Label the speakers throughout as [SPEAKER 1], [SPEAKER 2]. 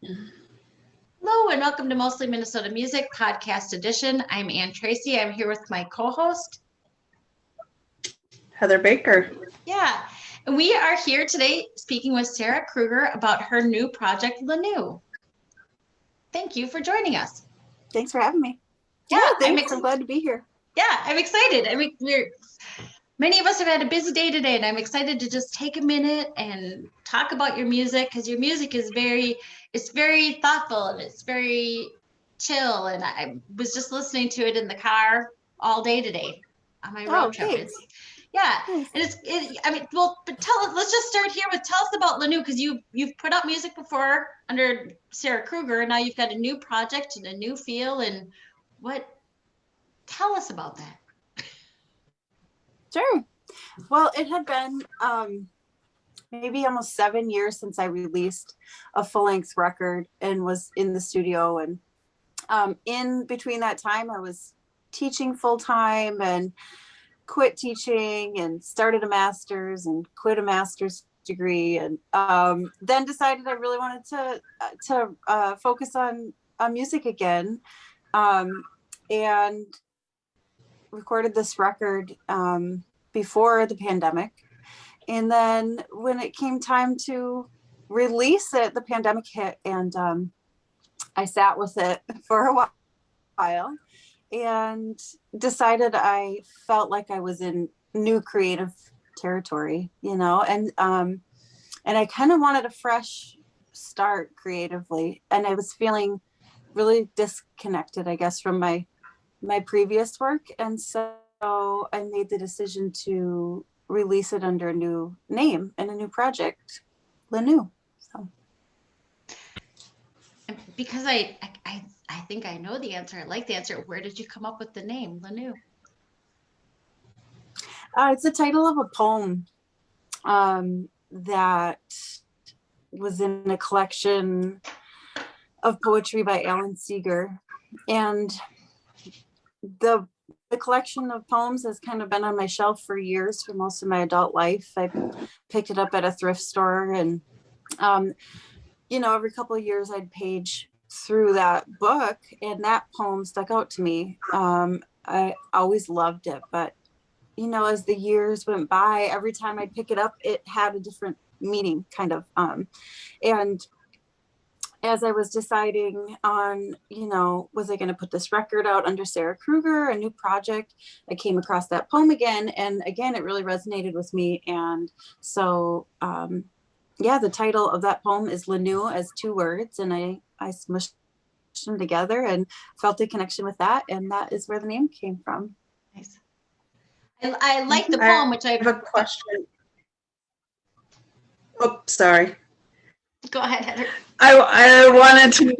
[SPEAKER 1] Hello and welcome to Mostly Minnesota Music Podcast Edition. I'm Ann Tracy. I'm here with my co-host,
[SPEAKER 2] Heather Baker.
[SPEAKER 1] Yeah, and we are here today speaking with Sarah Kruger about her new project, Lanue. Thank you for joining us.
[SPEAKER 3] Thanks for having me.
[SPEAKER 1] Yeah,
[SPEAKER 3] I'm glad to be here.
[SPEAKER 1] Yeah, I'm excited. Many of us have had a busy day today, and I'm excited to just take a minute and talk about your music, because your music is very thoughtful and it's very chill. And I was just listening to it in the car all day today on my road trip.
[SPEAKER 3] Thanks.
[SPEAKER 1] And but let's just start here with, tell us about Lanue, because you've put out music before under Sarah Kruger, and now you've got a new project and a new feel. And tell us about that.
[SPEAKER 3] Sure. Well, it had been maybe almost 7 years since I released a full-length record and was in the studio. And in between that time, I was teaching full-time and quit teaching and started a master's and quit a master's degree. And then decided I really wanted to focus on music again. And recorded this record before the pandemic, and then when it came time to release it, the pandemic hit, and I sat with it for a while and decided I felt like I was in new creative territory, and I kind of wanted a fresh start creatively, and I was feeling really disconnected, I guess, from my previous work. And so I made the decision to release it under a new name and a new project, Lanue. So,
[SPEAKER 1] because I think I know the answer. I like the answer. Where did you come up with the name Lanue?
[SPEAKER 3] It's the title of a poem that was in a collection of poetry by Alan Seeger. And the collection of poems has kind of been on my shelf for years, for most of my adult life. I picked it up at a thrift store, and every couple of years I'd page through that book, and that poem stuck out to me. I always loved it, but as the years went by, every time I'd pick it up, it had a different meaning, kind of. And as I was deciding on, was I going to put this record out under Sarah Kruger, a new project, I came across that poem again. And again, it really resonated with me. And so, the title of that poem is Lanue, as 2 words. And I smushed them together and felt a connection with that. And that is where the name came from.
[SPEAKER 1] Nice. I like the poem, which I
[SPEAKER 2] have a question. Oh, sorry.
[SPEAKER 1] Go ahead, Heather.
[SPEAKER 2] I wanted to,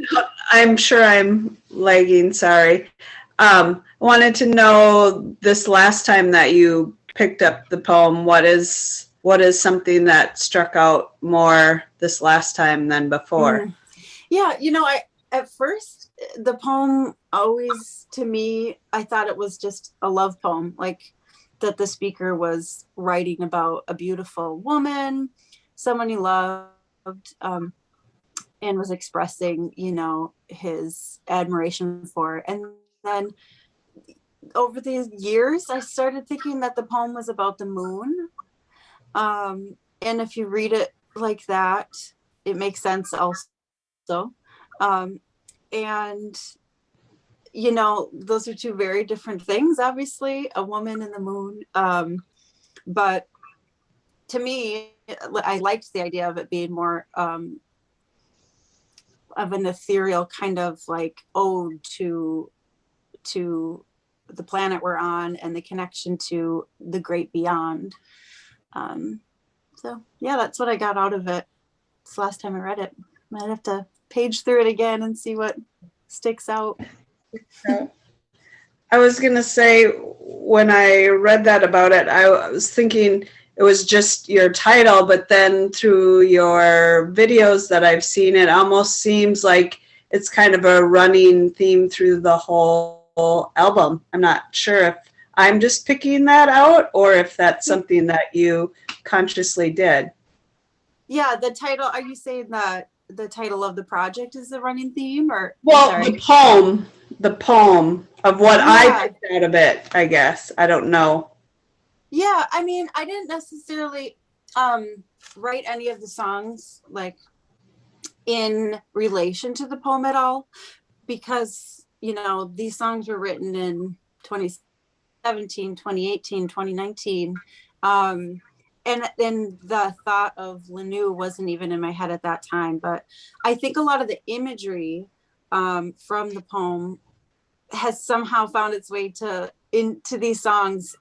[SPEAKER 2] I'm sure I'm lagging, sorry. Wanted to know, this last time that you picked up the poem, what is something that struck out more this last time than before?
[SPEAKER 3] Yeah, at first, the poem always, to me, I thought it was just a love poem, like that the speaker was writing about a beautiful woman, someone he loved, and was expressing, his admiration for. And then over the years, I started thinking that the poem was about the moon. And if you read it like that, it makes sense also. And, those are 2 very different things, obviously, a woman and the moon. But to me, I liked the idea of it being more of an ethereal kind of like ode to the planet we're on and the connection to the great beyond. That's what I got out of it. It's the last time I read it. Might have to page through it again and see what sticks out.
[SPEAKER 2] I was going to say, when I read that about it, I was thinking it was just your title, but then through your videos that I've seen, it almost seems like it's kind of a running theme through the whole album. I'm not sure if I'm just picking that out or if that's something that you consciously did.
[SPEAKER 3] Yeah, the title, are you saying that the title of the project is the running theme, or
[SPEAKER 2] Well,
[SPEAKER 3] sorry.
[SPEAKER 2] the poem of what I
[SPEAKER 3] Yeah.
[SPEAKER 2] picked out of it, I guess. I don't know.
[SPEAKER 3] Yeah, I mean, I didn't necessarily write any of the songs like in relation to the poem at all, because, you know, these songs were written in 2017, 2018, 2019. And then the thought of Lanue wasn't even in my head at that time. But I think a lot of the imagery from the poem has somehow found its way into these songs.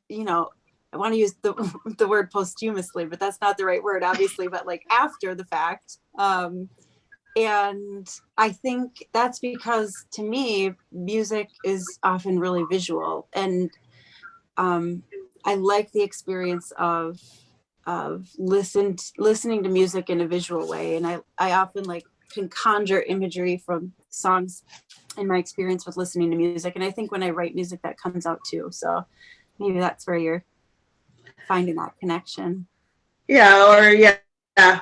[SPEAKER 3] You know, I want to use the word posthumously, but that's not the right word, obviously, but like after the fact. And I think that's because, to me, music is often really visual, and I like the experience of listening to music in a visual way. And I often like can conjure imagery from songs in my experience with listening to music. And I think when I write music, that comes out too. So maybe that's where you're finding that connection.
[SPEAKER 2] Yeah, or yeah,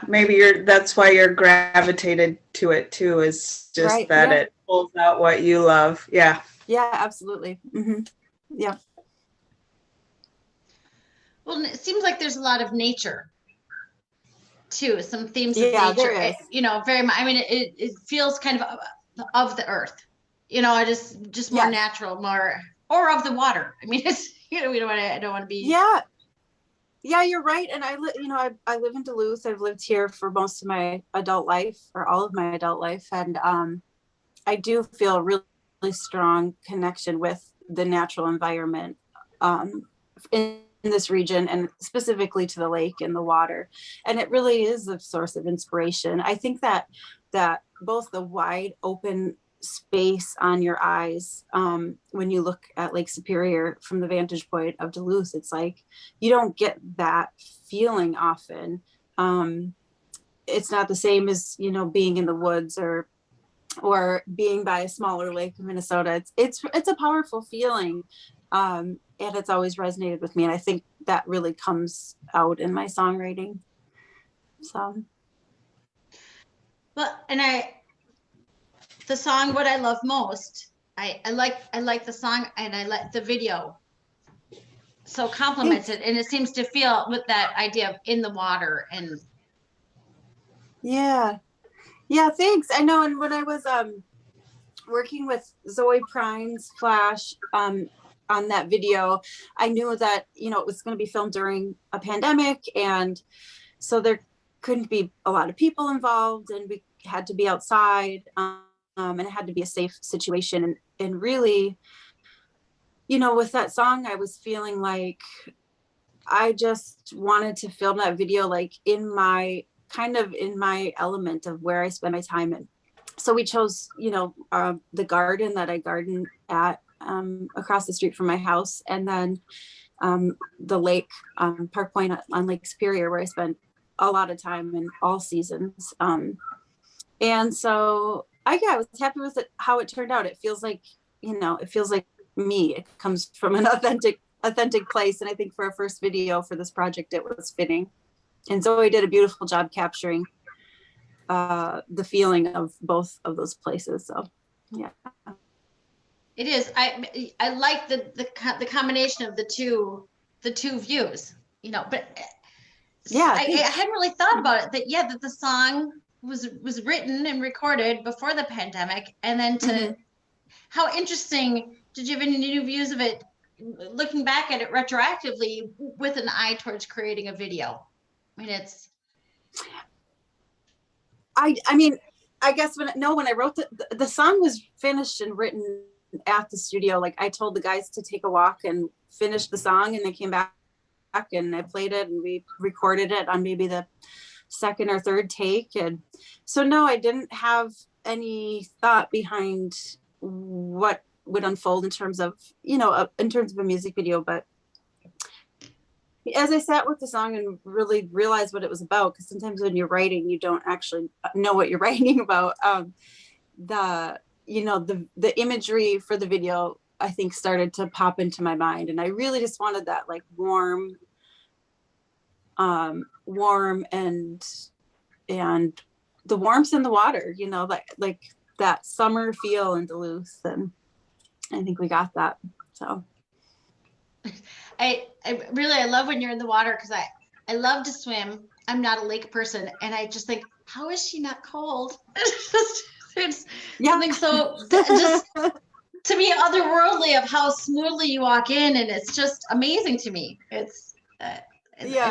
[SPEAKER 2] maybe that's why you're gravitated to it too, is just
[SPEAKER 3] Right.
[SPEAKER 2] that
[SPEAKER 3] Yeah.
[SPEAKER 2] it pulls out what you love. Yeah.
[SPEAKER 3] Yeah, absolutely. Yeah.
[SPEAKER 1] Well, it seems like there's a lot of nature too, some themes of
[SPEAKER 3] Yeah,
[SPEAKER 1] nature,
[SPEAKER 3] there is.
[SPEAKER 1] you know, very much. I mean, it feels kind of the earth, you know, just more
[SPEAKER 3] Yes.
[SPEAKER 1] natural, more, or of the water. I mean, it's, you know, I don't want to be.
[SPEAKER 3] Yeah, you're right. And I live in Duluth. I've lived here for most of my adult life, or all of my adult life. And I do feel a really, really strong connection with the natural environment in this region, and specifically to the lake and the water. And it really is a source of inspiration. I think that both the wide open space on your eyes, when you look at Lake Superior from the vantage point of Duluth, it's like you don't get that feeling often. It's not the same as, you know, being in the woods or being by a smaller lake in Minnesota. It's a powerful feeling, and it's always resonated with me. And I think that really comes out in my songwriting. So
[SPEAKER 1] Well, and the song "What I Love Most," I like the song, and I like the video. So complements it, and it seems to feel with that idea of in the water. And
[SPEAKER 3] yeah, thanks. I know. And when I was working with Zoe Prine's Flash on that video, I knew that, you know, it was going to be filmed during a pandemic, and so there couldn't be a lot of people involved, and we had to be outside, and it had to be a safe situation. And really, you know, with that song, I was feeling like I just wanted to film that video like in my element of where I spend my time in. So we chose, you know, the garden that I garden at, across the street from my house, and then the lake, Park Point on Lake Superior, where I spent a lot of time in all seasons. And so I was happy with it, how it turned out. It feels like, you know, it feels like me. It comes from an authentic place. And I think for a first video for this project, it was fitting. And Zoe did a beautiful job capturing the feeling of both of those places. So yeah.
[SPEAKER 1] it is. I like the combination of the two views. You know, but
[SPEAKER 3] Yeah,
[SPEAKER 1] I hadn't really thought about it. That the song was written and recorded before the pandemic, and then how interesting. Did you have any new views of it, looking back at it retroactively with an eye towards creating a video? I mean, it's.
[SPEAKER 3] I mean, I guess when I wrote the song was finished and written at the studio. Like, I told the guys to take a walk and finish the song, and they came back and I played it, and we recorded it on maybe the second or third take. And so no, I didn't have any thought behind what would unfold in terms of, you know, in terms of a music video. But as I sat with the song and really realized what it was about, because sometimes when you're writing, you don't actually know what you're writing about. The imagery for the video, I think, started to pop into my mind, and I really just wanted that like warm and the warmth in the water, you know, like that summer feel in Duluth. And I think we got that. So
[SPEAKER 1] I really, I love when you're in the water because I love to swim. I'm not a lake person, and I just think, how is she not cold? It's
[SPEAKER 3] yeah.
[SPEAKER 1] something so just to me otherworldly of how smoothly you walk in, and it's just amazing to me. It's I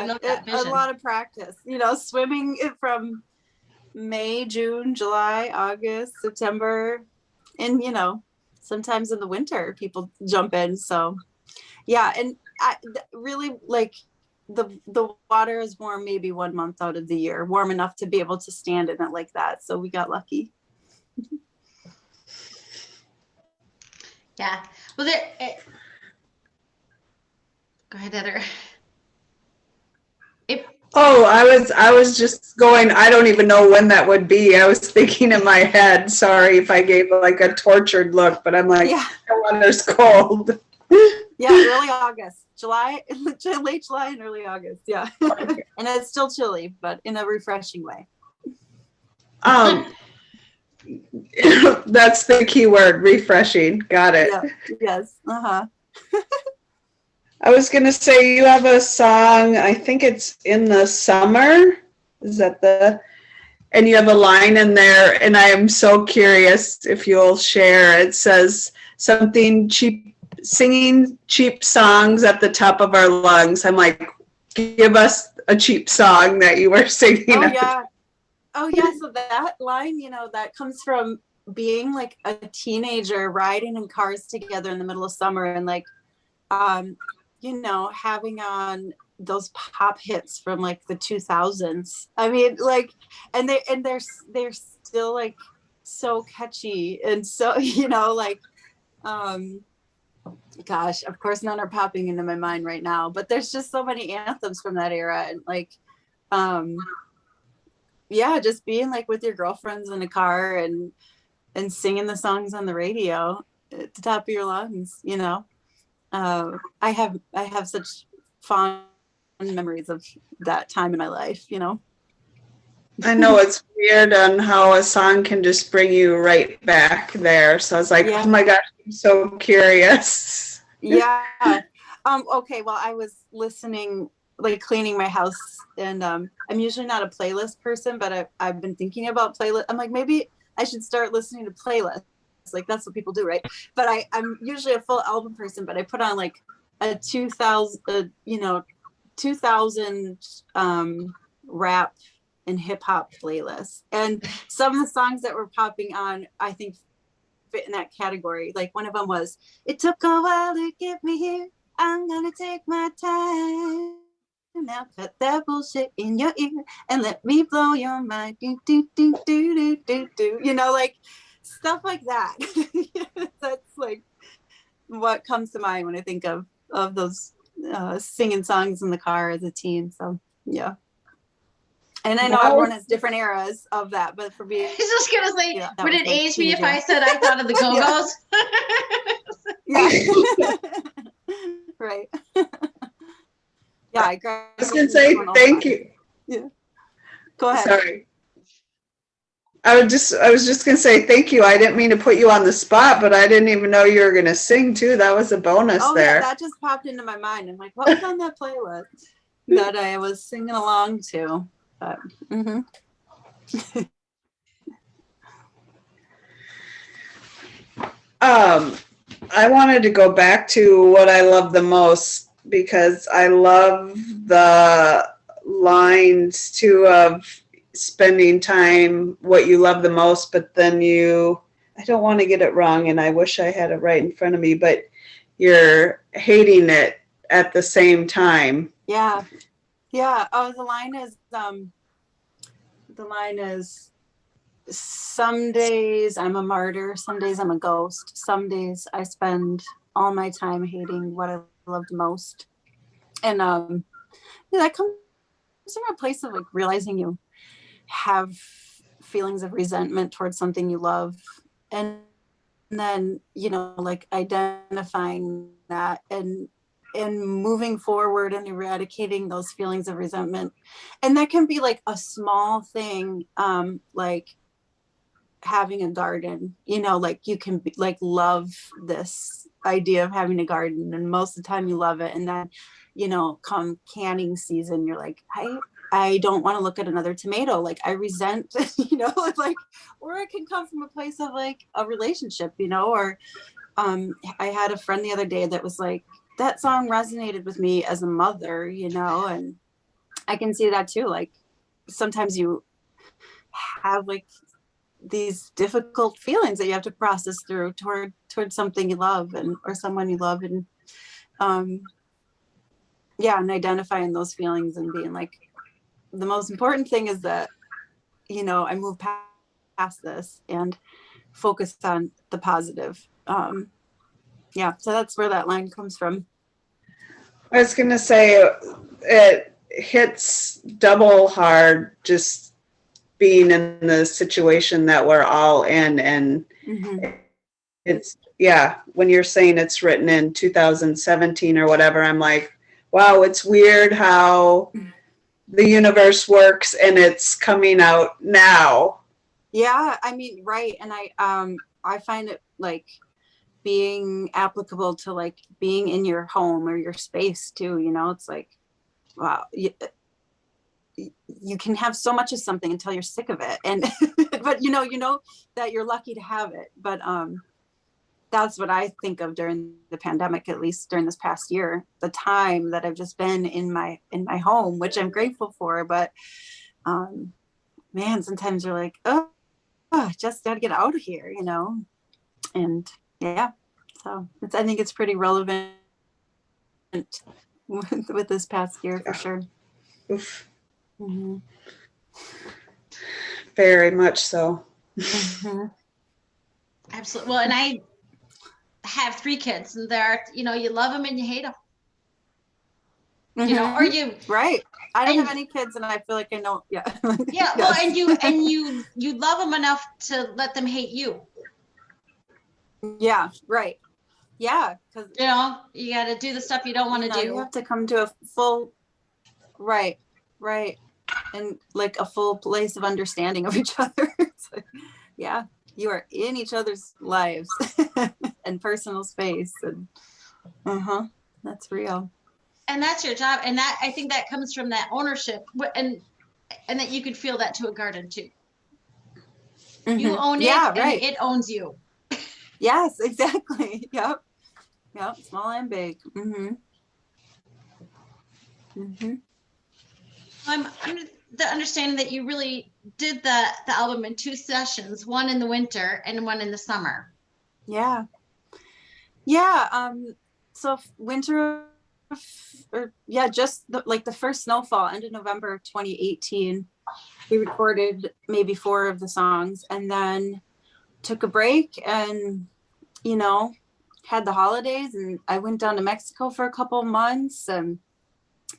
[SPEAKER 1] love that
[SPEAKER 3] a
[SPEAKER 1] vision.
[SPEAKER 3] lot of practice, you know, swimming from May, June, July, August, September, and you know, sometimes in the winter people jump in. So yeah, and I really like the water is warm maybe 1 month out of the year, warm enough to be able to stand in it like that. So we got lucky.
[SPEAKER 1] Yeah. Well, go ahead, Heather.
[SPEAKER 2] Oh, I was just going, I don't even know when that would be. I was thinking in my head, sorry if I gave like a tortured look, but I'm like,
[SPEAKER 3] Yeah.
[SPEAKER 2] the water's cold.
[SPEAKER 3] Yeah, early August, July, late July and early August. Yeah. And it's still chilly, but in a refreshing way.
[SPEAKER 2] That's the key word, refreshing. Got it.
[SPEAKER 3] Yeah. Yes. Uh-huh.
[SPEAKER 2] I was going to say you have a song, I think it's In the Summer. Is that and you have a line in there, and I am so curious if you'll share. It says something cheap, singing cheap songs at the top of our lungs. I'm like, give us a cheap song that you were singing.
[SPEAKER 3] Oh, yeah. Oh, yeah. So that line, you know, that comes from being like a teenager riding in cars together in the middle of summer and like, you know, having on those pop hits from like the 2000s. I mean, like, and they're still like so catchy and so, you know, like, gosh, of course none are popping into my mind right now, but there's just so many anthems from that era. And like, yeah, just being like with your girlfriends in a car and singing the songs on the radio at the top of your lungs, you know. I have such fond memories of that time in my life, you know.
[SPEAKER 2] I know it's weird on how a song can just bring you right back there. So I was like,
[SPEAKER 3] Yeah.
[SPEAKER 2] oh my gosh, I'm so curious.
[SPEAKER 3] Yeah. Okay, well, I was listening, like cleaning my house, and I'm usually not a playlist person, but I've been thinking about playlist. I'm like, maybe I should start listening to playlists. Like that's what people do, right? But I'm usually a full album person, but I put on like a 2000, you know, 2000 rap and hip hop playlist. And some of the songs that were popping on, I think fit in that category. Like one of them was, "It took a while to get me here. I'm gonna take my time. Now cut that bullshit in your ear and let me blow your mind." Do, do, do, do, do, do, do. You know, like stuff like that. That's like what comes to mind when I think of those singing songs in the car as a teen. So yeah. And I know everyone has different eras of that, but for me,
[SPEAKER 1] I was just gonna say,
[SPEAKER 3] yeah,
[SPEAKER 1] would it age me if I said I thought of the Go-Go's?
[SPEAKER 3] Yeah. Right. Yeah, I
[SPEAKER 2] was going to say thank you.
[SPEAKER 3] Yeah. Go ahead.
[SPEAKER 2] Sorry. I was just going to say thank you. I didn't mean to put you on the spot, but I didn't even know you were going to sing too. That was a bonus there.
[SPEAKER 3] Yeah, that just popped into my mind. I'm like, what was on that playlist that I was singing along to? But,
[SPEAKER 2] I wanted to go back to what I love the most because I love the lines too of spending time what you love the most, but then I don't want to get it wrong and I wish I had it right in front of me, but you're hating it at the same time.
[SPEAKER 3] Yeah. Yeah. Oh, the line is, some days I'm a martyr, some days I'm a ghost, some days I spend all my time hating what I loved most. And yeah, that comes from a place of like realizing you have feelings of resentment towards something you love, and then, you know, like identifying that and and moving forward and eradicating those feelings of resentment. And that can be like a small thing, like having a garden, like you can be, like love this idea of having a garden, and most of the time you love it, and then come canning season you're like, I don't want to look at another tomato, like I resent, like, or it can come from a place of like a relationship, or I had a friend the other day that was like, that song resonated with me as a mother, and I can see that too. Like sometimes you have like these difficult feelings that you have to process through toward something you love or someone you love, and and identifying those feelings and being like, the most important thing is that I move past this and focus on the positive. So that's where that line comes from.
[SPEAKER 2] I was going to say it hits double hard just being in the situation that we're all in. And it's, when you're saying it's written in 2017 or whatever, I'm like, wow, it's weird how the universe works and it's coming out now.
[SPEAKER 3] Yeah, I mean, right. And I find it like being applicable to like being in your home or your space too, it's like, wow, you can have so much of something until you're sick of it, and but you know that you're lucky to have it. But that's what I think of during the pandemic, at least during this past year, the time that I've just been in my home, which I'm grateful for. But man, sometimes you're like, oh, just gotta get out of here, and so I think it's pretty relevant with this past year for sure.
[SPEAKER 2] Oof. Very much so.
[SPEAKER 1] Absolutely. Well, and I have 3 kids, and they're, you love them and you hate them. Or you.
[SPEAKER 3] Right. I don't have any kids, and I feel like I know. Yeah.
[SPEAKER 1] Yeah. Well, and you love them enough to let them hate you.
[SPEAKER 3] Yeah. Right. Yeah. Because
[SPEAKER 1] you got to do the stuff you don't want to do.
[SPEAKER 3] You have to come to a full. Right. And like a full place of understanding of each other. So, yeah, you are in each other's lives and personal space, and that's real.
[SPEAKER 1] And that's your job, and that I think that comes from that ownership, and that you could feel that to a garden too. You own it, right. And it owns you.
[SPEAKER 3] Yes, exactly. Yep, small and big.
[SPEAKER 1] I'm under the understanding that you really did the album in 2 sessions, one in the winter and one in the summer.
[SPEAKER 3] Yeah. So winter, just the first snowfall, end of November 2018, we recorded maybe 4 of the songs, and then took a break and had the holidays, and I went down to Mexico for a couple of months and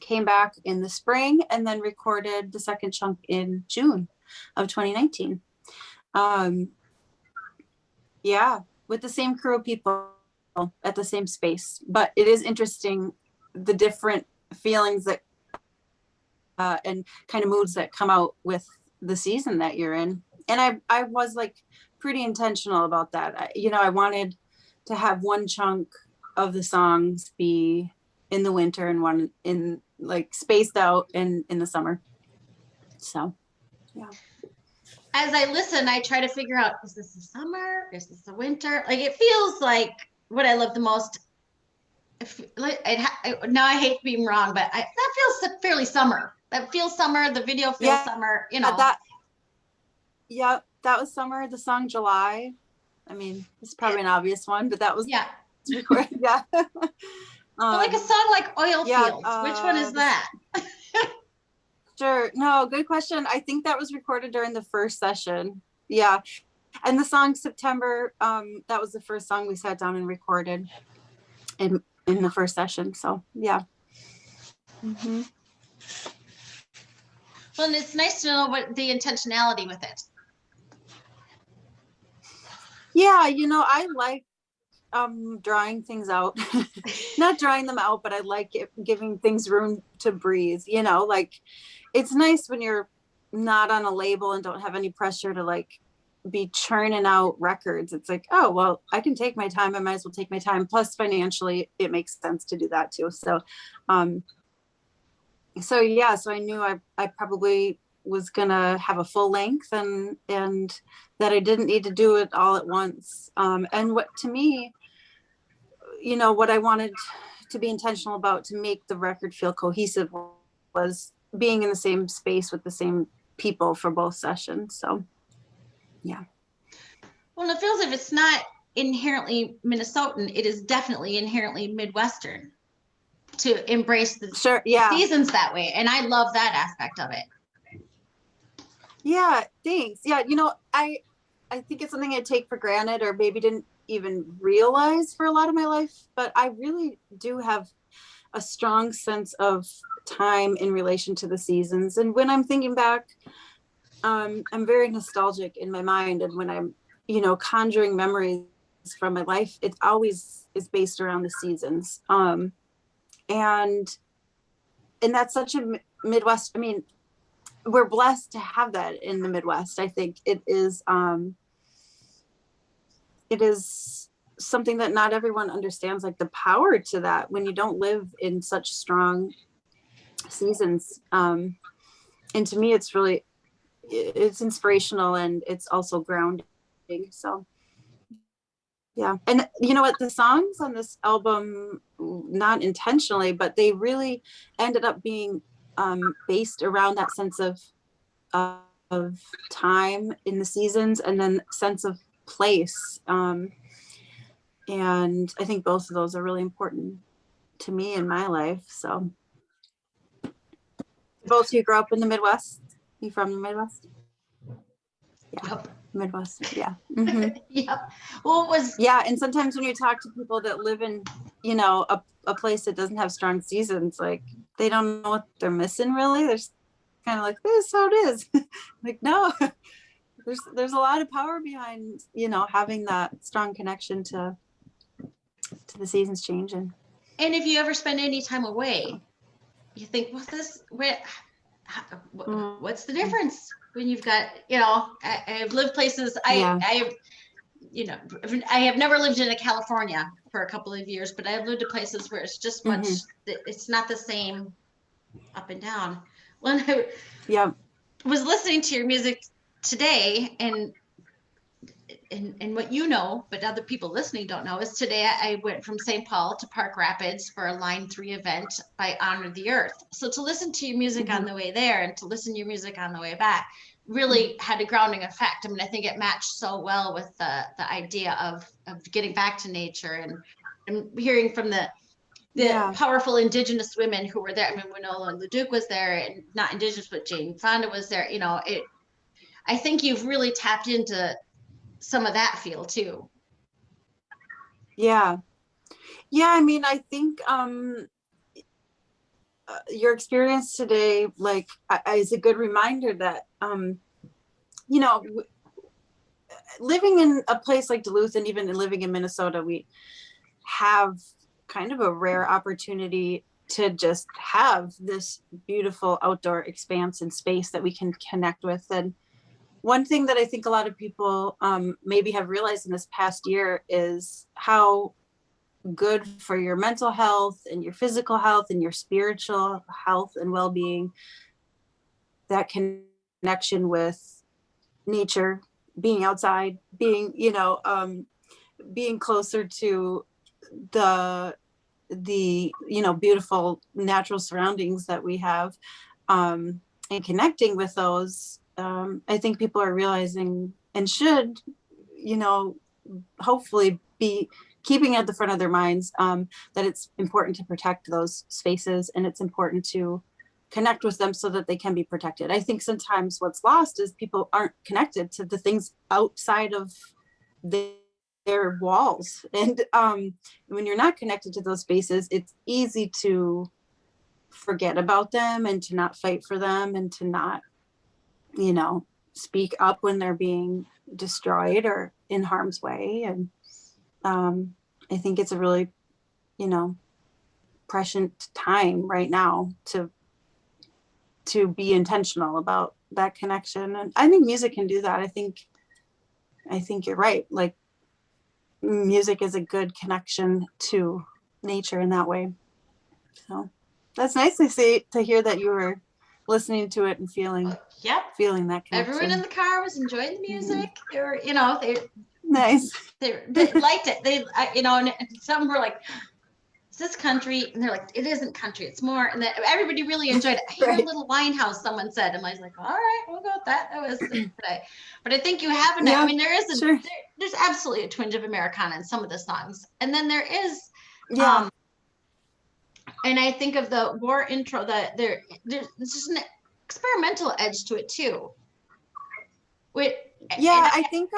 [SPEAKER 3] came back in the spring, and then recorded the second chunk in June of 2019. With the same crew of people at the same space. But it is interesting, the different feelings that and kind of moods that come out with the season that you're in. And I was like pretty intentional about that. I wanted to have one chunk of the songs be in the winter and one in like spaced out in the summer. So, yeah.
[SPEAKER 1] As I listen, I try to figure out, is this the summer? Is this the winter? Like, it feels like what I love the most. Now I hate being wrong, but that feels fairly summer. That feels summer. The video feels summer,
[SPEAKER 3] That was summer. The song July. I mean, it's probably an obvious one, but that was recorded. Yeah.
[SPEAKER 1] But like a song like Oil Fields. Which one is that?
[SPEAKER 3] Sure. No, good question. I think that was recorded during the first session. Yeah. And the song September, that was the first song we sat down and recorded in the first session. So, yeah.
[SPEAKER 1] Well, and it's nice to know what the intentionality with it.
[SPEAKER 3] Yeah, I like drawing things out. Not drawing them out, but I like giving things room to breathe, you know, like it's nice when you're not on a label and don't have any pressure to like be churning out records. It's like, oh, well, I can take my time. I might as well take my time. Plus financially, it makes sense to do that too. So, so I knew I probably was gonna have a full length and that I didn't need to do it all at once. And what to me, you know, what I wanted to be intentional about to make the record feel cohesive was being in the same space with the same people for both sessions. So yeah.
[SPEAKER 1] Well, it feels if it's not inherently Minnesotan, it is definitely inherently Midwestern to embrace the,
[SPEAKER 3] Sure.
[SPEAKER 1] the
[SPEAKER 3] Yeah.
[SPEAKER 1] seasons that way. And I love that aspect of it.
[SPEAKER 3] Yeah. Thanks. Yeah. You know, I think it's something I take for granted or maybe didn't even realize for a lot of my life, but I really do have a strong sense of time in relation to the seasons. And when I'm thinking back, I'm very nostalgic in my mind. And when I'm, you know, conjuring memories from my life, it always is based around the seasons. And that's such a Midwest. I mean, we're blessed to have that in the Midwest. I think it is something that not everyone understands, like the power to that when you don't live in such strong seasons. And to me, it's inspirational and it's also grounding. So yeah. And you know what, the songs on this album, not intentionally, but they really ended up being based around that sense of time in the seasons and then sense of place. And I think both of those are really important to me in my life. So both of you grew up in the Midwest? You from the Midwest? Yeah.
[SPEAKER 1] Yep.
[SPEAKER 3] Midwest. Yeah. Mm-hmm.
[SPEAKER 1] Yep. Well, it was.
[SPEAKER 3] Yeah. And sometimes when you talk to people that live in, you know, a place that doesn't have strong seasons, like they don't know what they're missing really. They're kind of like, this is how it is. Like, no, there's a lot of power behind, you know, having that strong connection to the seasons changing.
[SPEAKER 1] And if you ever spend any time away, you think, what's the difference when you've got, you know, I have lived places.
[SPEAKER 3] Yeah.
[SPEAKER 1] I have, you know, I have never lived in California for a couple of years, but I've lived in places where it's just much, it's not the same up and down. When I was listening to your music today and what you know, but other people listening don't know, is today I went from St. Paul to Park Rapids for a Line 3 event by Honor the Earth. So to listen to your music on the way there and to listen to your music on the way back really had a grounding effect. I mean, I think it matched so well with the idea of getting back to nature and hearing from the powerful Indigenous women who were there. I mean, Winona LaDuke was there, and not Indigenous, but Jane Fonda was there. You know, I think you've really tapped into some of that feel too.
[SPEAKER 3] Yeah. I mean, I think your experience today, like, is a good reminder that you know, living in a place like Duluth and even living in Minnesota, we have kind of a rare opportunity to just have this beautiful outdoor expanse and space that we can connect with. And one thing that I think a lot of people maybe have realized in this past year is how good for your mental health and your physical health and your spiritual health and well-being that connection with nature, being outside, being, you know, being closer to the you know, beautiful natural surroundings that we have, and connecting with those. I think people are realizing and should, you know, hopefully be keeping at the front of their minds that it's important to protect those spaces and it's important to connect with them so that they can be protected. I think sometimes what's lost is people aren't connected to the things outside of their walls. And when you're not connected to those spaces, it's easy to forget about them and to not fight for them and to not, you know, speak up when they're being destroyed or in harm's way. And I think it's a really, you know, prescient time right now to be intentional about that connection. And I think music can do that. I think you're right. Like music is a good connection to nature in that way. So that's nice to hear that you were listening to it and feeling
[SPEAKER 1] Yep.
[SPEAKER 3] that connection.
[SPEAKER 1] Everyone in the car was enjoying the music. They were, you know,
[SPEAKER 3] nice.
[SPEAKER 1] They liked it. They, you know, and some were like, "Is this country?" And they're like, "It isn't country. It's more." And then everybody really enjoyed it. I hear
[SPEAKER 3] Right.
[SPEAKER 1] a little Winehouse, someone said, and I was like, "All right, we'll go with that." That was today. But I think you have
[SPEAKER 3] Yeah,
[SPEAKER 1] I mean, there is
[SPEAKER 3] sure.
[SPEAKER 1] there's absolutely a twinge of Americana in some of the songs, and then there is,
[SPEAKER 3] Yeah.
[SPEAKER 1] and I think of the war intro that there's just an experimental edge to it too.
[SPEAKER 3] Yeah, I think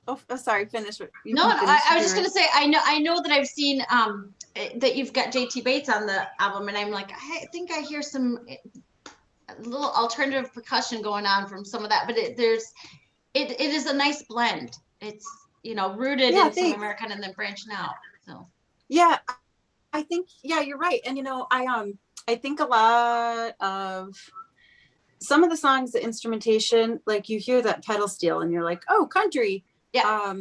[SPEAKER 3] oh, sorry, finish.
[SPEAKER 1] No, I was just gonna say I know that I've seen that you've got JT Bates on the album, and I'm like, I think I hear some little alternative percussion going on from some of that, but it is a nice blend. It's, you know, rooted in some Americana and then branching out. So
[SPEAKER 3] yeah, I think, yeah, you're right. And, you know, I think a lot of some of the songs, the instrumentation, like you hear that pedal steel and you're like, oh, country.
[SPEAKER 1] yeah.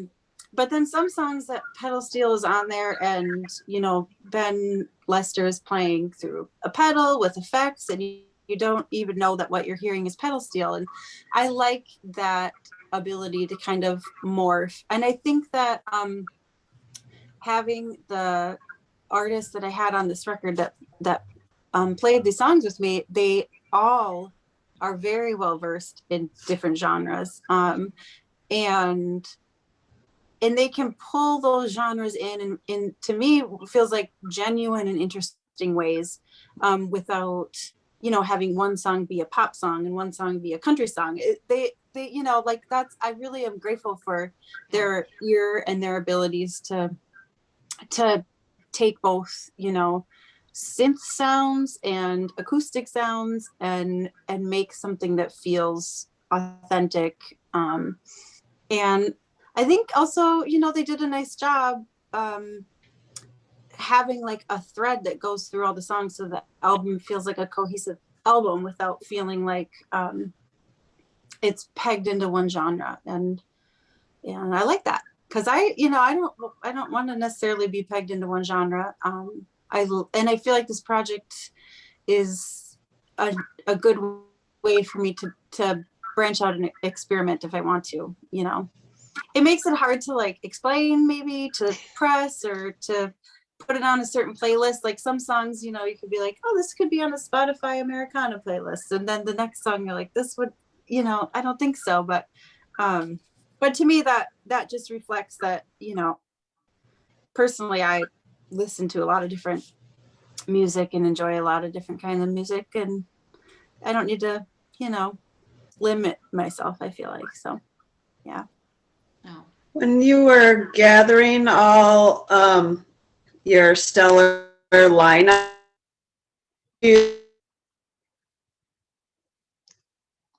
[SPEAKER 3] But then some songs that pedal steel is on there and, you know, Ben Lester is playing through a pedal with effects and you don't even know that what you're hearing is pedal steel. And I like that ability to kind of morph. And I think that having the artists that I had on this record that played these songs with me, they all are very well versed in different genres, and they can pull those genres in to me feels like genuine and interesting ways, without, you know, having one song be a pop song and one song be a country song. They you know, like that's, I really am grateful for their ear and their abilities to take both, you know, synth sounds and acoustic sounds and make something that feels authentic. And I think also, you know, they did a nice job having like a thread that goes through all the songs so the album feels like a cohesive album without feeling like it's pegged into one genre. And I like that. Because I don't want to necessarily be pegged into one genre. I feel like this project is a good way for me to branch out and experiment if I want to. You know, it makes it hard to like explain, maybe to press or to put it on a certain playlist. Like some songs, you know, you could be like, oh, this could be on a Spotify Americana playlist, and then the next song you're like, this would, you know, I don't think so, but to me that just reflects that, you know, personally I listen to a lot of different music and enjoy a lot of different kinds of music, and I don't need to, you know, limit myself, I feel like. So yeah.
[SPEAKER 1] No.
[SPEAKER 2] When you were gathering all your stellar lineup,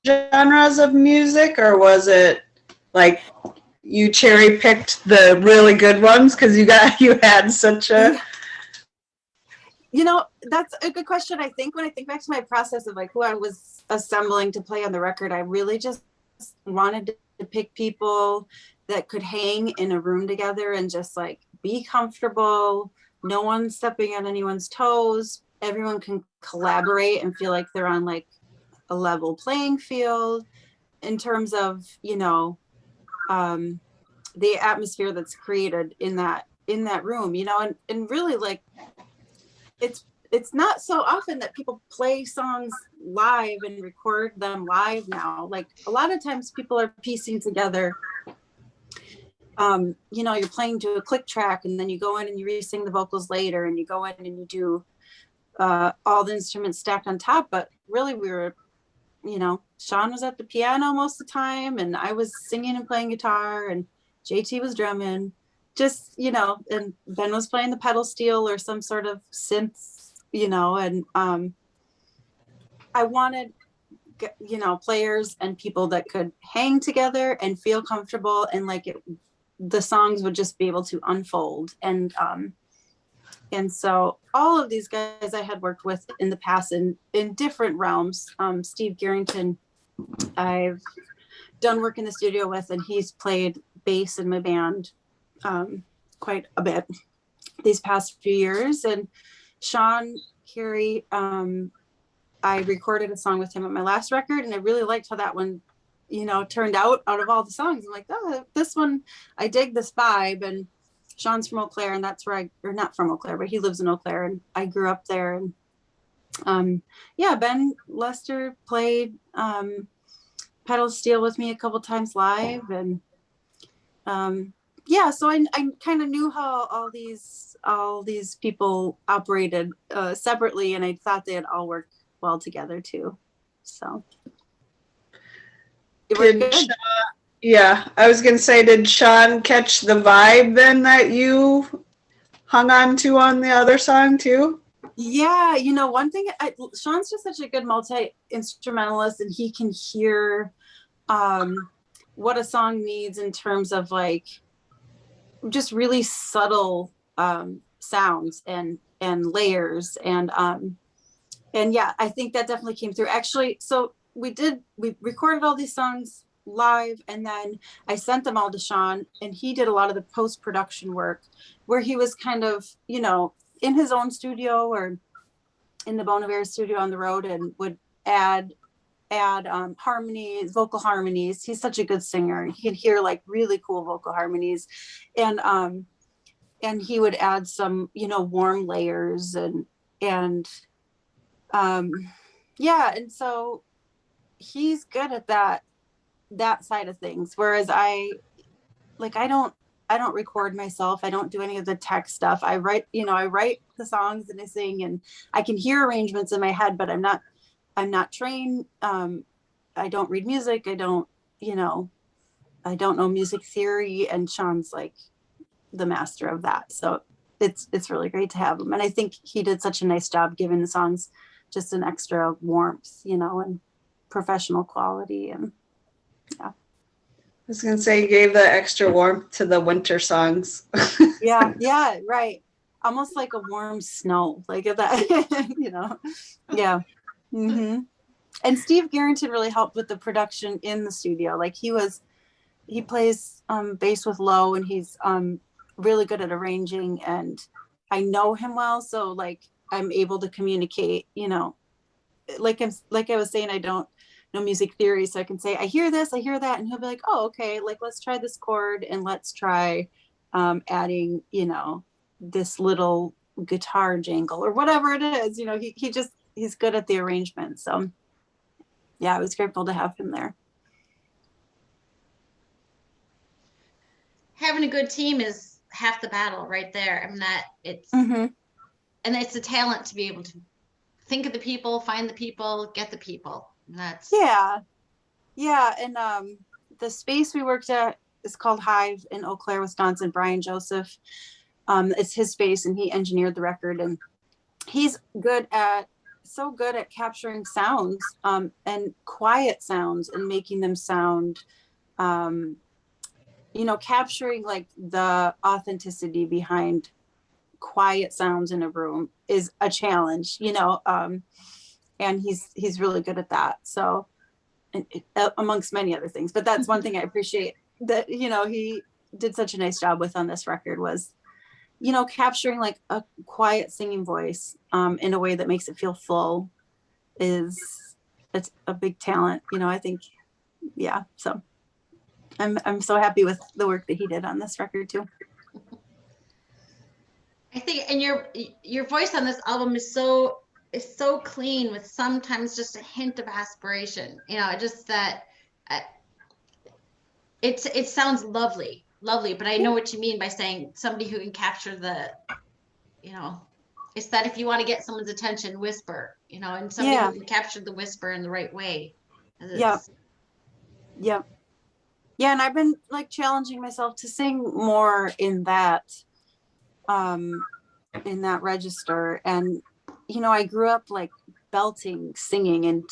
[SPEAKER 2] genres of music, or was it like you cherry picked the really good ones because you had such a,
[SPEAKER 3] you know, that's a good question. I think when I think back to my process of like who I was assembling to play on the record, I really just wanted to pick people that could hang in a room together and just like be comfortable, no one stepping on anyone's toes, everyone can collaborate and feel like they're on like a level playing field in terms of, you know, the atmosphere that's created in that room, you know. And really like it's not so often that people play songs live and record them live now. Like a lot of times people are piecing together, you know, you're playing to a click track and then you go in and you re-sing the vocals later and you go in and you do all the instruments stacked on top. But really we were, you know, Sean was at the piano most of the time and I was singing and playing guitar and JT was drumming, just, you know, and Ben was playing the pedal steel or some sort of synth, you know. And I wanted, you know, players and people that could hang together and feel comfortable and like it the songs would just be able to unfold. And so all of these guys I had worked with in the past in different realms. Steve Garrington, I've done work in the studio with, and he's played bass in my band quite a bit these past few years. And Sean Carey, I recorded a song with him on my last record, and I really liked how that one, turned out of all the songs. I'm like, oh, this one, I dig this vibe. And Sean's from Eau Claire, and that's where or not from Eau Claire, but he lives in Eau Claire, and I grew up there. And Ben Lester played pedal steel with me a couple times live. And so I kind of knew how all these people operated separately, and I thought they had all worked well together too. So it worked good.
[SPEAKER 2] Yeah, I was gonna say, did Sean catch the vibe then that you hung on to on the other song too?
[SPEAKER 3] Yeah, one thing, Sean's just such a good multi-instrumentalist, and he can hear what a song needs in terms of like just really subtle sounds and layers. And yeah, I think that definitely came through. Actually, so we recorded all these songs live, and then I sent them all to Sean, and he did a lot of the post-production work where he was kind of, in his own studio or in the Bon Iver studio on the road, and would add harmonies, vocal harmonies. He's such a good singer. He can hear like really cool vocal harmonies. And he would add some, warm layers and so he's good at that side of things. Whereas I don't record myself. I don't do any of the tech stuff. I write the songs and I sing, and I can hear arrangements in my head, but I'm not trained. I don't read music. I don't know music theory, and Sean's like the master of that. So it's really great to have him. And I think he did such a nice job giving the songs just an extra warmth, and professional quality. And yeah.
[SPEAKER 2] I was gonna say, you gave the extra warmth to the winter songs.
[SPEAKER 3] Yeah, right. Almost like a warm snow, like that, Yeah. Mm-hmm. And Steve Garrington really helped with the production in the studio. Like he plays bass with Lowe, and he's really good at arranging, and I know him well, so like I'm able to communicate, like I was saying, I don't know music theory, so I can say I hear this, I hear that, and he'll be like, oh, okay, like let's try this chord, and let's try adding, this little guitar jangle or whatever it is. He's good at the arrangement. So yeah, I was grateful to have him there.
[SPEAKER 1] Having a good team is half the battle right there. I mean,
[SPEAKER 3] Mm-hmm.
[SPEAKER 1] and it's a talent to be able to think of the people, find the people, get the people. And that's
[SPEAKER 3] Yeah. And the space we worked at is called Hive in Eau Claire, Wisconsin. Brian Joseph, it's his space, and he engineered the record, and he's so good at capturing sounds and quiet sounds and making them sound, capturing like the authenticity behind quiet sounds in a room is a challenge, and he's really good at that. So, amongst many other things, but that's one thing I appreciate that, he did such a nice job with on this record was, capturing like a quiet singing voice in a way that makes it feel full it's a big talent, I think. Yeah. So I'm so happy with the work that he did on this record too.
[SPEAKER 1] I think, and your voice on this album is so clean, with sometimes just a hint of aspiration. Just that it sounds lovely, but I know what you mean by saying somebody who can capture the, it's that if you want to get someone's attention, whisper, and somebody who can capture the whisper in the right way.
[SPEAKER 3] Yeah. And I've been like challenging myself to sing more in that register. And, I grew up like belting, singing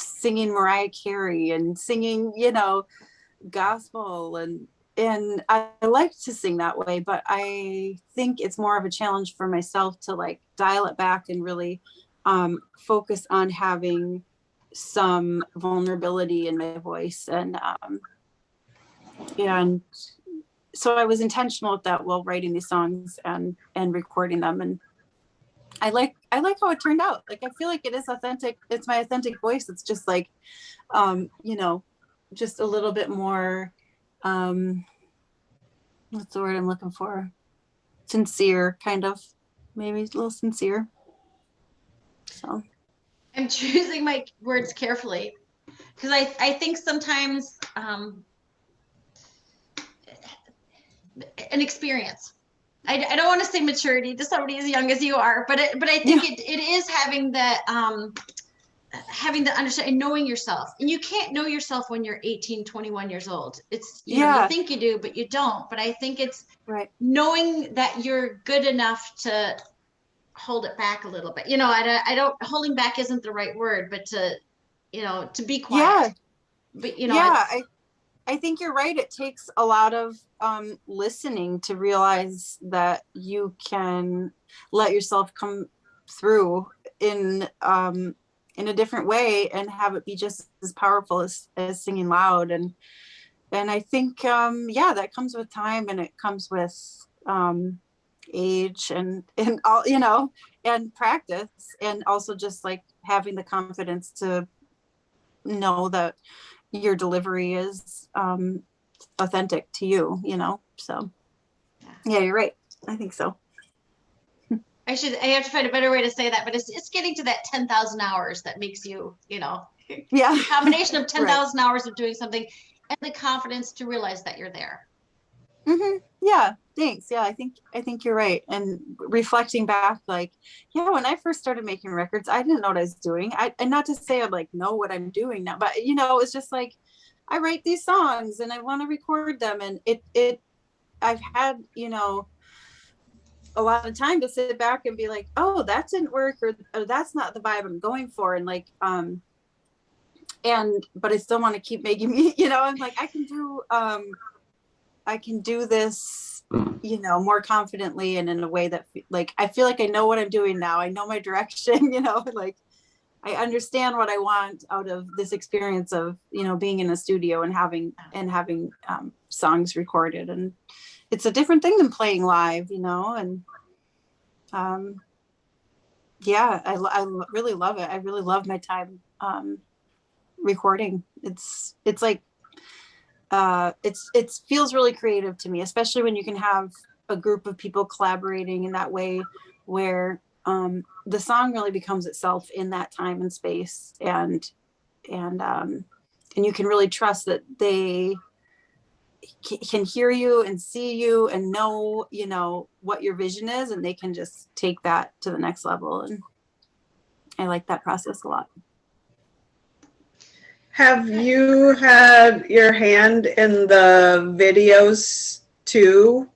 [SPEAKER 3] Mariah Carey and singing, gospel. And I like to sing that way, but I think it's more of a challenge for myself to like dial it back and really focus on having some vulnerability in my voice. And so I was intentional with that while writing these songs and recording them. And I like how it turned out. Like, I feel like it is authentic. It's my authentic voice. It's just like, you know, just a little bit more, what's the word I'm looking for? Sincere, kind of, maybe a little sincere. So
[SPEAKER 1] I'm choosing my words carefully because I think sometimes an experience. I don't want to say maturity to somebody as young as you are, but I think it is having the understanding, knowing yourself. And you can't know yourself when you're 18, 21 years old. It's, you know, you think you do, but you don't. But I think it's knowing that you're good enough to hold it back a little bit. You know, I don't, holding back isn't the right word, but to, you know, to be quiet. But, you know,
[SPEAKER 3] I think you're right. It takes a lot of listening to realize that you can let yourself come through in a different way and have it be just as powerful as singing loud. And I think that comes with time, and it comes with age and all, you know, and practice, and also just like having the confidence to know that your delivery is authentic to you, you know. So yeah, you're right. I think so.
[SPEAKER 1] I have to find a better way to say that, but it's getting to that 10,000 hours that makes you, you know,
[SPEAKER 3] the
[SPEAKER 1] combination of 10,000 hours of doing something and the confidence to realize that you're there.
[SPEAKER 3] Mm-hmm. Yeah, thanks. Yeah, I think you're right. And reflecting back, like, yeah, when I first started making records, I didn't know what I was doing. And not to say I like know what I'm doing now, but you know, it's just like I write these songs and I want to record them, and I've had, you know, a lot of time to sit back and be like, oh, that didn't work, or that's not the vibe I'm going for, and like but I still want to keep making me, you know, I'm like, I can do this, you know, more confidently and in a way that like I feel like I know what I'm doing now. I know my direction, you know, like I understand what I want out of this experience of, you know, being in a studio and having songs recorded. And it's a different thing than playing live, you know. And I really love it. I really love my time recording. It's like it feels really creative to me, especially when you can have a group of people collaborating in that way, where the song really becomes itself in that time and space, and you can really trust that they can hear you and see you and know, you know, what your vision is, and they can just take that to the next level. And I like that process a lot.
[SPEAKER 2] Have you had your hand in the videos too?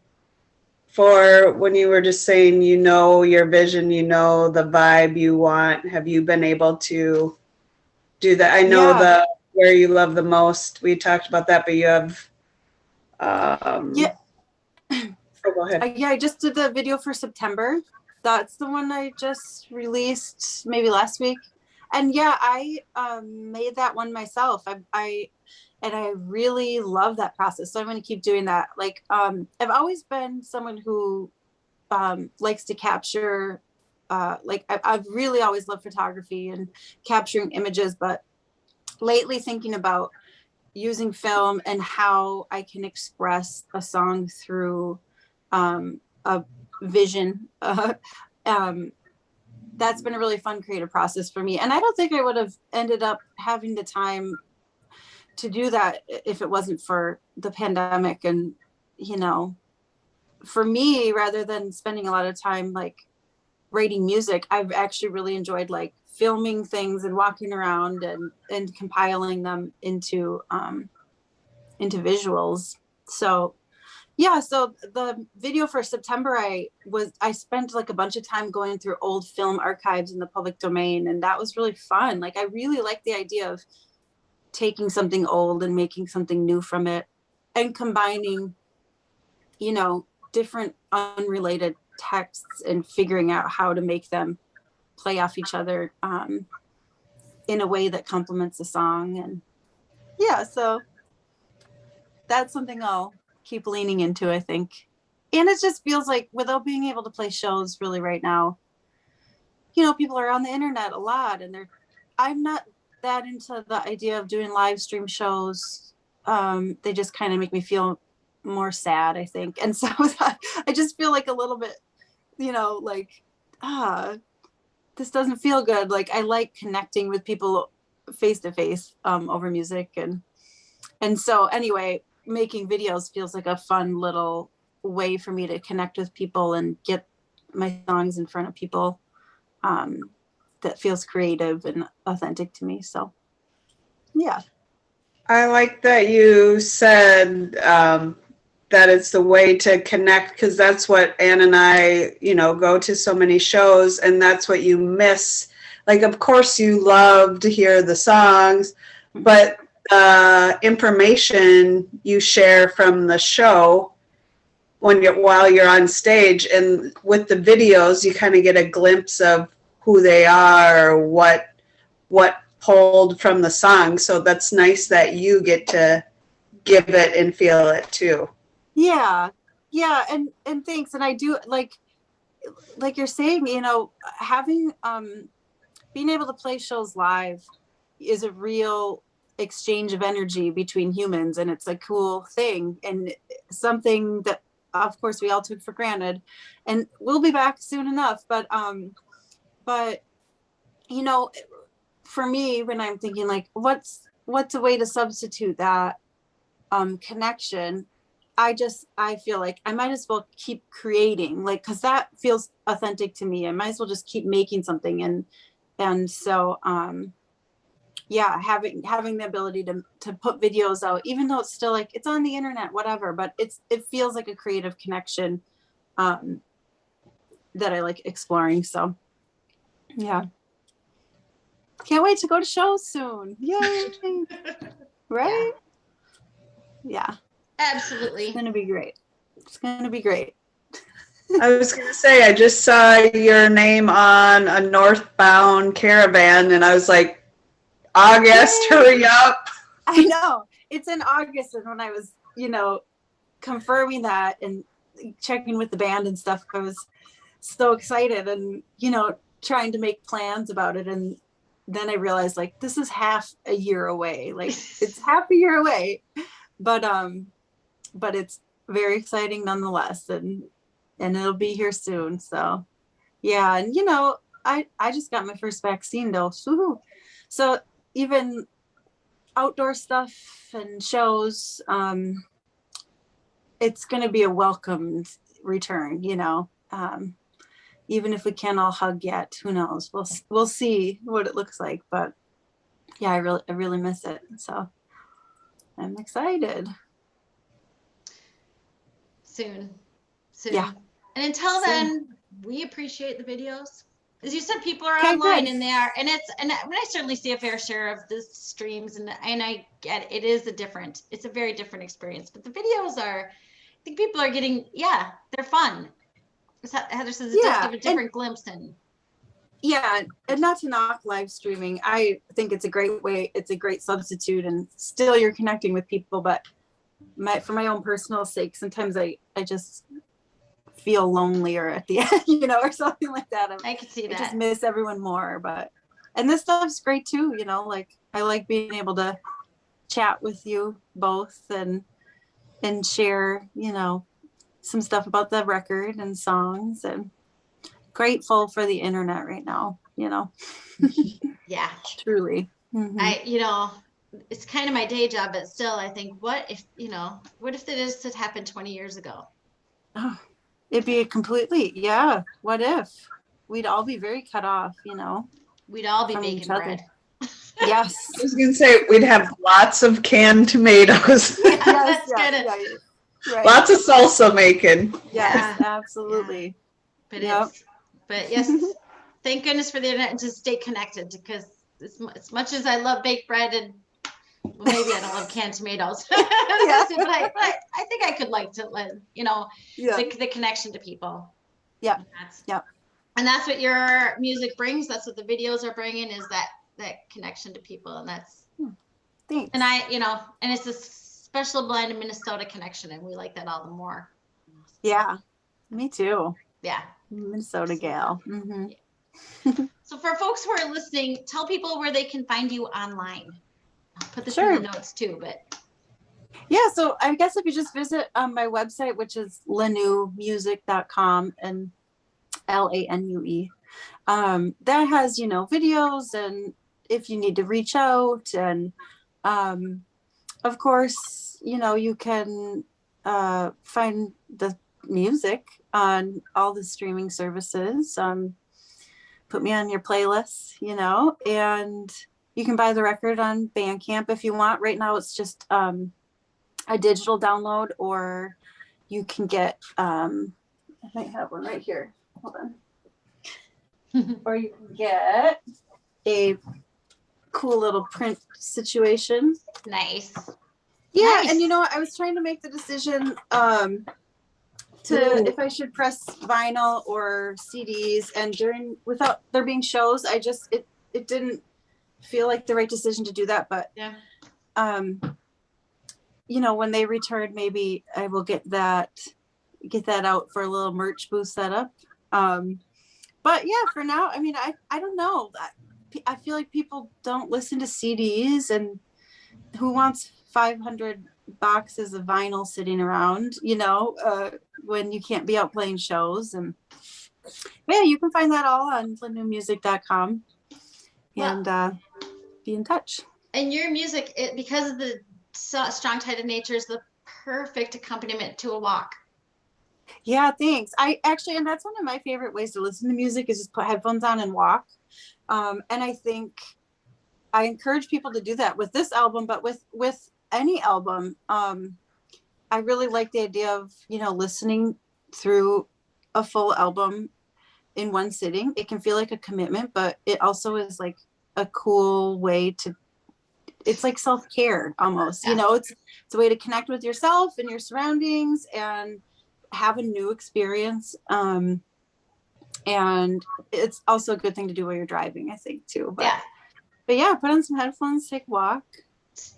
[SPEAKER 2] For when you were just saying, you know, your vision, you know, the vibe you want, have you been able to do that? I know the Where You Love the Most, we talked about that, but you have oh, go ahead.
[SPEAKER 3] I just did the video for September. That's the one I just released maybe last week. And yeah, I made that one myself. I really love that process. So I'm going to keep doing that. Like, I've always been someone who likes to capture, like I've really always loved photography and capturing images, but lately thinking about using film and how I can express a song through a vision. That's been a really fun creative process for me. And I don't think I would have ended up having the time to do that if it wasn't for the pandemic. And, you know, for me, rather than spending a lot of time like writing music, I've actually really enjoyed like filming things and walking around and compiling them into visuals. So yeah, so the video for September, I spent like a bunch of time going through old film archives in the public domain, and that was really fun. Like I really like the idea of taking something old and making something new from it. and combining, you know, different unrelated texts and figuring out how to make them play off each other in a way that complements the song. And yeah, so that's something I'll keep leaning into, I think. And it just feels like without being able to play shows really right now, you know, people are on the internet a lot and I'm not that into the idea of doing live stream shows. They just kind of make me feel more sad, I think. And so I just feel like a little bit, you know, like, this doesn't feel good. Like I like connecting with people face to face over music. And so anyway, making videos feels like a fun little way for me to connect with people and get my songs in front of people that feels creative and authentic to me. So yeah.
[SPEAKER 2] I like that you said that it's the way to connect, because that's what Ann and I, you know, go to so many shows, and that's what you miss. Like, of course, you love to hear the songs, but the information you share from the show while you're on stage, and with the videos, you kind of get a glimpse of who they are, or what pulled from the song. So that's nice that you get to give it and feel it too.
[SPEAKER 3] Yeah. And thanks. And I do like you're saying, you know, having being able to play shows live is a real exchange of energy between humans, and it's a cool thing and something that of course we all took for granted, and we'll be back soon enough. But you know, for me, when I'm thinking like what's a way to substitute that connection, I feel like I might as well keep creating, like, because that feels authentic to me. I might as well just keep making something. And so yeah, having the ability to put videos out, even though it's still like it's on the internet, whatever, but it feels like a creative connection that I like exploring. So yeah, can't wait to go to shows soon. Yay. Right? Yeah.
[SPEAKER 1] Absolutely.
[SPEAKER 3] It's gonna be great. It's gonna be great.
[SPEAKER 2] I was going to say, I just saw your name on a northbound caravan, and I was like, August,
[SPEAKER 3] Yay!
[SPEAKER 2] hurry up.
[SPEAKER 3] I know. It's in August, and when I was, you know, confirming that and checking with the band and stuff, I was so excited and, you know, trying to make plans about it. And then I realized, like, this is half a year away. Like, it's half a year away, but it's very exciting nonetheless, and it'll be here soon. So yeah. And you know, I just got my first vaccine dose. Woo-hoo. So even outdoor stuff and shows, it's going to be a welcomed return, you know. Even if we can't all hug yet, who knows? We'll see what it looks like. But yeah, I really miss it. So I'm excited.
[SPEAKER 1] Soon.
[SPEAKER 3] Yeah.
[SPEAKER 1] And until
[SPEAKER 3] Soon.
[SPEAKER 1] then, we appreciate the videos. As you said, people are
[SPEAKER 3] Okay,
[SPEAKER 1] online
[SPEAKER 3] good.
[SPEAKER 1] and they are, and I certainly see a fair share of the streams, and I get it is it's a very different experience. But the videos are, I think people are getting, yeah, they're fun. As Heather says, it does give a different glimpse in.
[SPEAKER 3] Yeah, and not to knock live streaming, I think it's a great way. It's a great substitute, and still you're connecting with people. But for my own personal sake, sometimes I just feel lonelier at the end, you know, or something like that.
[SPEAKER 1] I can see that.
[SPEAKER 3] I just miss everyone more. And this stuff's great too, you know, like I like being able to chat with you both and share, you know, some stuff about the record and songs, and grateful for the internet right now, you know.
[SPEAKER 1] Yeah.
[SPEAKER 3] Truly. Mm-hmm.
[SPEAKER 1] You know, it's kind of my day job, but still I think, what if this had happened 20 years ago?
[SPEAKER 3] Oh, it'd be yeah. What if? We'd all be very cut off, you know.
[SPEAKER 1] We'd all be baking bread.
[SPEAKER 3] Yes.
[SPEAKER 2] I was going to say, we'd have lots of canned tomatoes.
[SPEAKER 1] Yeah, that's good.
[SPEAKER 3] Yeah, right.
[SPEAKER 2] Lots of salsa making.
[SPEAKER 3] Yes, absolutely.
[SPEAKER 1] Yeah. But yes, thank goodness for the internet, and to stay connected, because as much as I love baked bread and Well, maybe I don't love canned tomatoes.
[SPEAKER 3] Yeah.
[SPEAKER 1] But I think I could like to, you know,
[SPEAKER 3] Yeah.
[SPEAKER 1] the connection to people.
[SPEAKER 3] Yeah.
[SPEAKER 1] That's,
[SPEAKER 3] Yeah.
[SPEAKER 1] And that's what your music brings. That's what the videos are bringing, is that connection to people. And that's,
[SPEAKER 3] Thanks.
[SPEAKER 1] and and it's a special blend of Minnesota connection. And we like that all the more.
[SPEAKER 3] Yeah, me too.
[SPEAKER 1] Yeah.
[SPEAKER 3] Minnesota gal. Mm-hmm.
[SPEAKER 1] So for folks who are listening, tell people where they can find you online. I'll put this in
[SPEAKER 3] Sure.
[SPEAKER 1] the notes too, but.
[SPEAKER 3] Yeah, so I guess if you just visit my website, which is lanuemusic.com, and LANUE, that has, videos, and if you need to reach out, and of course, you can find the music on all the streaming services. Put me on your playlist, and you can buy the record on Bandcamp if you want. Right now, it's just a digital download, or you can get, I might have one right here. Hold on. Or you can get a cool little print situation.
[SPEAKER 1] Nice.
[SPEAKER 3] Yeah,
[SPEAKER 1] Nice.
[SPEAKER 3] and I was trying to make the decision if I should press vinyl or CDs, and without there being shows, it didn't feel like the right decision to do that. But
[SPEAKER 1] yeah,
[SPEAKER 3] when they return, maybe I will get that out for a little merch booth setup. But yeah, for now, I mean, I don't know. I feel like people don't listen to CDs, and who wants 500 boxes of vinyl sitting around, when you can't be out playing shows. And yeah, you can find that all on lanuemusic.com, and be in touch.
[SPEAKER 1] And your music, because of the strong tidal nature, is the perfect accompaniment to a walk.
[SPEAKER 3] Yeah, thanks. And that's one of my favorite ways to listen to music, is just put headphones on and walk. And I think I encourage people to do that with this album, but with any album. I really like the idea of, listening through a full album in one sitting. It can feel like a commitment, but it also is like a cool way it's like self-care almost.
[SPEAKER 1] Yeah.
[SPEAKER 3] It's a way to connect with yourself and your surroundings and have a new experience. And it's also a good thing to do while you're driving, I think, too. But yeah, put on some headphones, take a walk.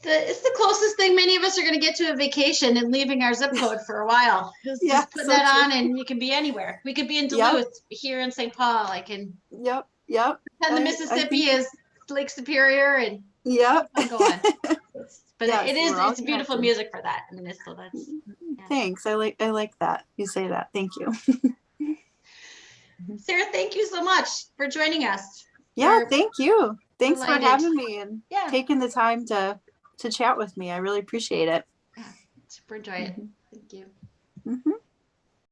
[SPEAKER 1] It's the closest thing many of us are going to get to a vacation and leaving our zip code for a while. Just put that on, and you can be anywhere. We could be in Duluth, here in St. Paul. I can.
[SPEAKER 3] Yep.
[SPEAKER 1] And the Mississippi is Lake Superior, and
[SPEAKER 3] yep.
[SPEAKER 1] Going. But it's beautiful
[SPEAKER 3] connected.
[SPEAKER 1] Music for that. I mean, so that's.
[SPEAKER 3] Yeah. Thanks. I like that. You say that. Thank you.
[SPEAKER 1] Sarah, thank you so much for joining us.
[SPEAKER 3] Yeah, thank you. Thanks
[SPEAKER 1] delighted.
[SPEAKER 3] for having me and taking the time to chat with me. I really appreciate it.
[SPEAKER 1] Yeah, super enjoy it. Thank you.